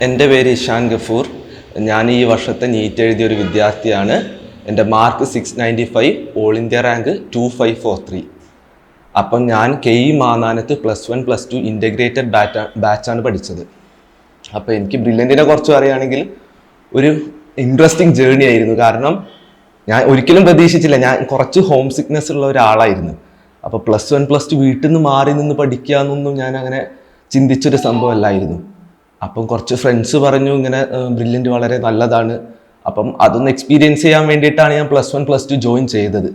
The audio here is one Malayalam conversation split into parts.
എൻ്റെ പേര് ഇഷാൻ ഗഫൂർ. ഞാൻ ഈ വർഷത്തെ നീറ്റ് എഴുതിയ ഒരു വിദ്യാർത്ഥിയാണ്. എൻ്റെ മാർക്ക് 695, ഓൾ ഇന്ത്യ റാങ്ക് 2543. അപ്പം ഞാൻ KE മാന്നാനത്ത് +1 +2 ഇൻ്റഗ്രേറ്റഡ് ബാച്ചാണ് പഠിച്ചത്. അപ്പോൾ എനിക്ക് ബ്രില്യൻറ്റിനെ കുറിച്ച് പറയുകയാണെങ്കിൽ ഒരു ഇൻട്രസ്റ്റിംഗ് ജേർണി ആയിരുന്നു. കാരണം ഞാൻ ഒരിക്കലും പ്രതീക്ഷിച്ചില്ല, ഞാൻ കുറച്ച് ഹോം സിക്നെസ് ഉള്ള ഒരാളായിരുന്നു. അപ്പോൾ +1 +2 വീട്ടിൽ നിന്ന് മാറി നിന്ന് പഠിക്കുക എന്നൊന്നും ഞാൻ അങ്ങനെ ചിന്തിച്ചൊരു സംഭവമല്ലായിരുന്നു. അപ്പം കുറച്ച് ഫ്രണ്ട്സ് പറഞ്ഞു ഇങ്ങനെ ബ്രില്യൻറ്റ് വളരെ നല്ലതാണ്. അപ്പം അതൊന്ന് എക്സ്പീരിയൻസ് ചെയ്യാൻ വേണ്ടിയിട്ടാണ് ഞാൻ +1 +2 ജോയിൻ ചെയ്തത്.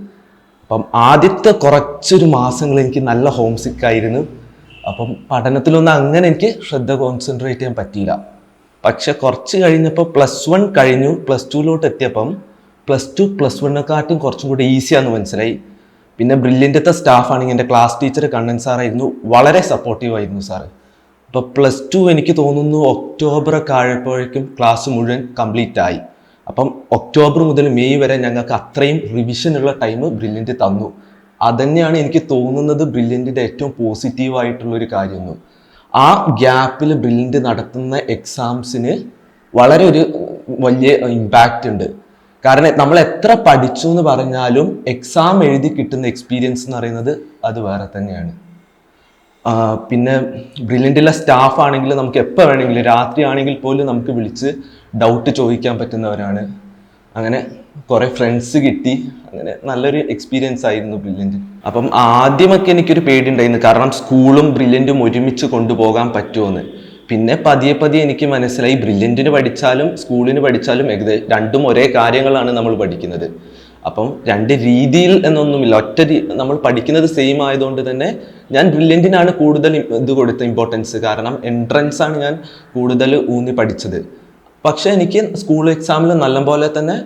അപ്പം ആദ്യത്തെ കുറച്ചൊരു മാസങ്ങൾ എനിക്ക് നല്ല ഹോം സിക്ക് ആയിരുന്നു. അപ്പം പഠനത്തിലൊന്നും അങ്ങനെ എനിക്ക് ശ്രദ്ധ കോൺസെൻട്രേറ്റ് ചെയ്യാൻ പറ്റിയില്ല. പക്ഷെ കുറച്ച് കഴിഞ്ഞപ്പോൾ +1 കഴിഞ്ഞു, +2 എത്തിയപ്പം +2 +1നെക്കാട്ടും കുറച്ചും കൂടി ഈസിയാന്ന് മനസ്സിലായി. പിന്നെ ബ്രില്യൻറ്റത്തെ സ്റ്റാഫാണെങ്കിൽ എൻ്റെ ക്ലാസ് ടീച്ചർ കണ്ണൻ സാറായിരുന്നു, വളരെ സപ്പോർട്ടീവ് ആയിരുന്നു സാറ്. അപ്പോൾ +2 എനിക്ക് തോന്നുന്നു ഒക്ടോബറൊക്കെ ആയപ്പോഴേക്കും ക്ലാസ് മുഴുവൻ കംപ്ലീറ്റ് ആയി. അപ്പം ഒക്ടോബർ മുതൽ മെയ് വരെ ഞങ്ങൾക്ക് അത്രയും റിവിഷനുള്ള ടൈം ബ്രില്യൻറ്റ് തന്നു. അതുതന്നെയാണ് എനിക്ക് തോന്നുന്നത് ബ്രില്യൻറ്റിൻ്റെ ഏറ്റവും പോസിറ്റീവായിട്ടുള്ളൊരു കാര്യമെന്ന്. ആ ഗ്യാപ്പിൽ ബ്രില്യൻറ്റ് നടത്തുന്ന എക്സാംസിന് വളരെ ഒരു വലിയ ഇമ്പാക്റ്റ് ഉണ്ട്. കാരണം നമ്മൾ എത്ര പഠിച്ചു എന്ന് പറഞ്ഞാലും എക്സാം എഴുതി കിട്ടുന്ന എക്സ്പീരിയൻസ് എന്ന് പറയുന്നത് അത് വേറെ തന്നെയാണ്. പിന്നെ ബ്രില്യൻറ്റിലെ സ്റ്റാഫ് ആണെങ്കിൽ നമുക്ക് എപ്പോൾ വേണമെങ്കിലും, രാത്രി ആണെങ്കിൽ പോലും നമുക്ക് വിളിച്ച് ഡൗട്ട് ചോദിക്കാൻ പറ്റുന്നവരാണ്. അങ്ങനെ കുറേ ഫ്രണ്ട്സ് കിട്ടി. അങ്ങനെ നല്ലൊരു എക്സ്പീരിയൻസ് ആയിരുന്നു ബ്രില്യൻറ്റ്. അപ്പം ആദ്യമൊക്കെ എനിക്കൊരു പേടിയുണ്ടായിരുന്നു, കാരണം സ്കൂളും ബ്രില്യൻറ്റും ഒരുമിച്ച് കൊണ്ടുപോകാൻ പറ്റുമോയെന്ന്. പിന്നെ പതിയെ പതിയെ എനിക്ക് മനസ്സിലായി ബ്രില്യൻറ്റിന് പഠിച്ചാലും സ്കൂളിന് പഠിച്ചാലും രണ്ടും ഒരേ കാര്യങ്ങളാണ് നമ്മൾ പഠിക്കുന്നത്. അപ്പം രണ്ട് രീതിയിൽ എന്നൊന്നുമില്ല, നമ്മൾ പഠിക്കുന്നത് സെയിം ആയതുകൊണ്ട് തന്നെ ഞാൻ ബ്രില്യൻറ്റിനാണ് കൂടുതൽ ഇമ്പോർട്ടൻസ്. കാരണം എൻട്രൻസ് ആണ് ഞാൻ കൂടുതൽ ഊന്നി പഠിച്ചത്. പക്ഷേ എനിക്ക് സ്കൂൾ എക്സാമിൽ നല്ലപോലെ തന്നെ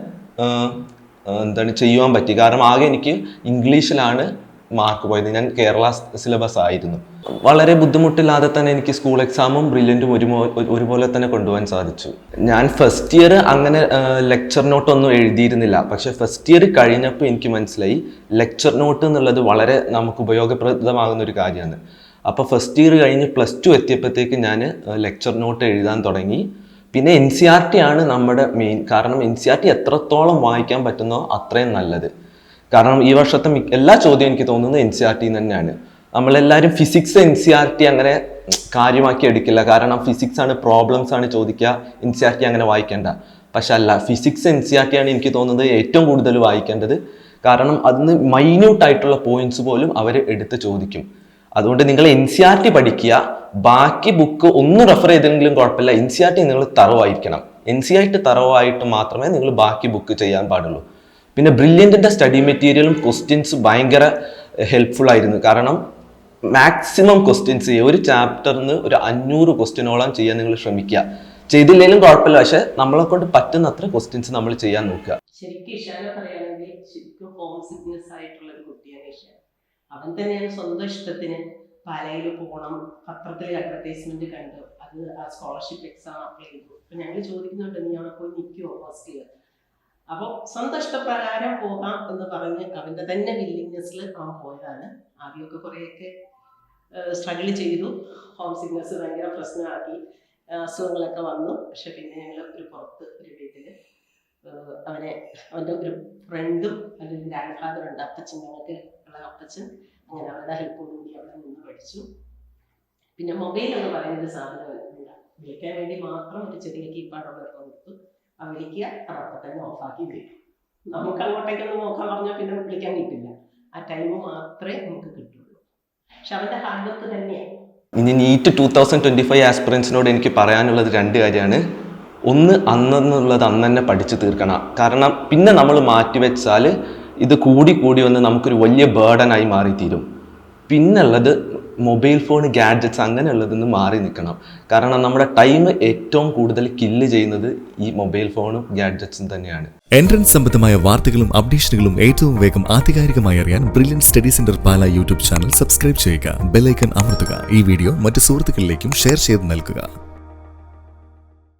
ചെയ്യുവാൻ പറ്റി. കാരണം ആകെ എനിക്ക് ഇംഗ്ലീഷിലാണ് മാർക്ക് പോയത്. ഞാൻ കേരള സിലബസ് ആയിരുന്നു. വളരെ ബുദ്ധിമുട്ടില്ലാതെ തന്നെ എനിക്ക് സ്കൂൾ എക്സാമും ബ്രില്യൻറ്റും ഒരുപോലെ തന്നെ കൊണ്ടുപോകാൻ സാധിച്ചു. ഞാൻ ഫസ്റ്റ് ഇയർ അങ്ങനെ ലെക്ചർ നോട്ടൊന്നും എഴുതിയിരുന്നില്ല. പക്ഷെ ഫസ്റ്റ് ഇയർ കഴിഞ്ഞപ്പോൾ എനിക്ക് മനസ്സിലായി ലെക്ചർ നോട്ട് എന്നുള്ളത് വളരെ നമുക്ക് ഉപയോഗപ്രദമാകുന്ന ഒരു കാര്യമാണ്. അപ്പോൾ ഫസ്റ്റ് ഇയർ കഴിഞ്ഞ് +2 എത്തിയപ്പോഴത്തേക്ക് ഞാൻ ലെക്ചർ നോട്ട് എഴുതാൻ തുടങ്ങി. പിന്നെ NCERT ആണ് നമ്മുടെ മെയിൻ. കാരണം NCERT എത്രത്തോളം വായിക്കാൻ പറ്റുന്നോ അത്രയും നല്ലത്. കാരണം ഈ വർഷത്തെ എല്ലാ ചോദ്യവും എനിക്ക് തോന്നുന്നത് NCERT തന്നെയാണ്. നമ്മളെല്ലാവരും ഫിസിക്സ് NCERT അങ്ങനെ കാര്യമാക്കി എടുക്കില്ല. കാരണം ഫിസിക്സ് ആണ്, പ്രോബ്ലംസ് ആണ് ചോദിക്കുക, NCERT അങ്ങനെ വായിക്കേണ്ട. പക്ഷെ അല്ല, ഫിസിക്സ് NCERT ആണ് എനിക്ക് തോന്നുന്നത് ഏറ്റവും കൂടുതൽ വായിക്കേണ്ടത്. കാരണം അതിന് മൈന്യൂട്ടായിട്ടുള്ള പോയിന്റ്സ് പോലും അവർ എടുത്ത് ചോദിക്കും. അതുകൊണ്ട് നിങ്ങൾ NCERT പഠിക്കുക, ബാക്കി ബുക്ക് ഒന്ന് റെഫർ ചെയ്തെങ്കിലും കുഴപ്പമില്ല. NCERT നിങ്ങൾ തറവായിരിക്കണം. NCERT തറവായിട്ട് മാത്രമേ നിങ്ങൾ ബാക്കി ബുക്ക് ചെയ്യാൻ പാടുള്ളൂ. പിന്നെ ബ്രില്യൻറ്റിൻ്റെ സ്റ്റഡി മെറ്റീരിയലും ക്വസ്റ്റ്യൻസ് ഭയങ്കര ഹെൽപ്ഫുൾ ആയിരുന്നു. കാരണം മാക്സിമം ക്വസ്റ്റ്യൻസ് ചെയ്യുക. ഒരു ചാപ്റ്ററിന് ഒരു 500 ക്വസ്റ്റ്യനോളം ചെയ്യാൻ നിങ്ങൾ ശ്രമിക്കുക. ചെയ്തില്ലെങ്കിലും കുഴപ്പമില്ല, പക്ഷെ നമ്മളെ കൊണ്ട് പറ്റുന്നത്ര ക്വസ്റ്റ്യൻസ് നമ്മൾ ചെയ്യാൻ നോക്കുക. ശരിക്കും ഇഷാനെ പറയുകയാണെങ്കിൽ ശരിക്കും ഹോം സിക്നെസ് ആയിട്ടുള്ള ഒരു കുട്ടിയാണ് ഇഷാൻ. അവൻ തന്നെയാണ് സ്വന്തം ഇഷ്ടത്തിന് പാലയിൽ പോകണം, പത്രത്തിൽ അഡ്വർടൈസ്മെന്റ് കണ്ടു, അത് ആ സ്കോളർഷിപ്പ് എക്സാം അപ്ലൈ ചെയ്തു. അപ്പൊ ഞങ്ങൾ ചോദിക്കുന്നുണ്ട്, നീ അവിടെ പോയി നിൽക്കുമോ ഫസ്റ്റ് ഇയർ? അപ്പോൾ സ്വന്തം ഇഷ്ടപ്രകാരം പോകാം എന്ന് പറഞ്ഞ് അവൻ്റെ തന്നെ വില്ലിങ്നെസ്സിൽ അവൻ പോയതാണ്. ആദ്യമൊക്കെ കുറേയൊക്കെ സ്ട്രഗിൾ ചെയ്തു, ഹോം സിക്നെസ് ഭയങ്കര പ്രശ്നമാക്കി, അസുഖങ്ങളൊക്കെ വന്നു. പക്ഷെ പിന്നെ ഞങ്ങൾ ഒരു പുറത്ത് ഒരു വീട്ടിൽ അവൻ്റെ ഒരു ഫ്രണ്ടും അതിൻ്റെ ഒരു ഗ്രാൻഡ് ഫാദർ ഉണ്ട്, അപ്പച്ചൻ, ഞങ്ങൾക്ക് ഉള്ള അപ്പച്ചൻ, അങ്ങനെ അവരുടെ ഹെൽപ്പോടുകൂടി അവിടെ നിന്ന് പഠിച്ചു. പിന്നെ മൊബൈൽ എന്ന് പറയുന്നൊരു സാധനം ഇല്ല, വിളിക്കാൻ വേണ്ടി മാത്രം ഒരു ചെറിയ കീപാഡുള്ള കൊടുത്തു, വിളിക്കുക, അപ്പം തന്നെ ഓഫാക്കി വരും. നമുക്ക് അങ്ങോട്ടേക്കൊന്ന് നോക്കാൻ പറഞ്ഞാൽ പിന്നെ വിളിക്കാൻ കിട്ടില്ല. ആ ടൈം മാത്രമേ നമുക്ക് കിട്ടുള്ളൂ. പക്ഷെ അവൻ്റെ ഹാർഡ് വർക്ക് തന്നെയാണ്. ഇനി നീറ്റ് 2025 ആസ്പിറൻസിനോട് എനിക്ക് പറയാനുള്ളത് 2 കാര്യമാണ്. ഒന്ന്, അന്നെന്നുള്ളത് അന്ന് തന്നെ പഠിച്ചു തീർക്കണം. കാരണം പിന്നെ നമ്മൾ മാറ്റിവെച്ചാൽ ഇത് കൂടി വന്ന് നമുക്കൊരു വലിയ ബേർഡനായി മാറിത്തീരും. പിന്നുള്ളത് മൊബൈൽ ഫോൺ, ഗാഡ്ജറ്റ്സ് അങ്ങനെയുള്ളതിൽ നിന്ന് മാറി നിൽക്കണം. കാരണം നമ്മുടെ ടൈം ഏറ്റവും കൂടുതൽ കില്ല് ചെയ്യുന്നത് ഈ മൊബൈൽ ഫോണും ഗാഡ്ജറ്റ്സും തന്നെയാണ്. എൻട്രൻസ് സംബന്ധമായ വാർത്തകളും അപ്ഡേഷനുകളും ഏറ്റവും വേഗം ആധികാരികമായി അറിയാൻ ബ്രില്യൻറ്റ് സ്റ്റഡി സെന്റർ പാല യൂട്യൂബ് ചാനൽ സബ്സ്ക്രൈബ് ചെയ്യുക, ബെൽ ഐക്കൺ അമർത്തുക. ഈ വീഡിയോ മറ്റു സുഹൃത്തുക്കളിലേക്കും ഷെയർ ചെയ്ത് നൽകുക.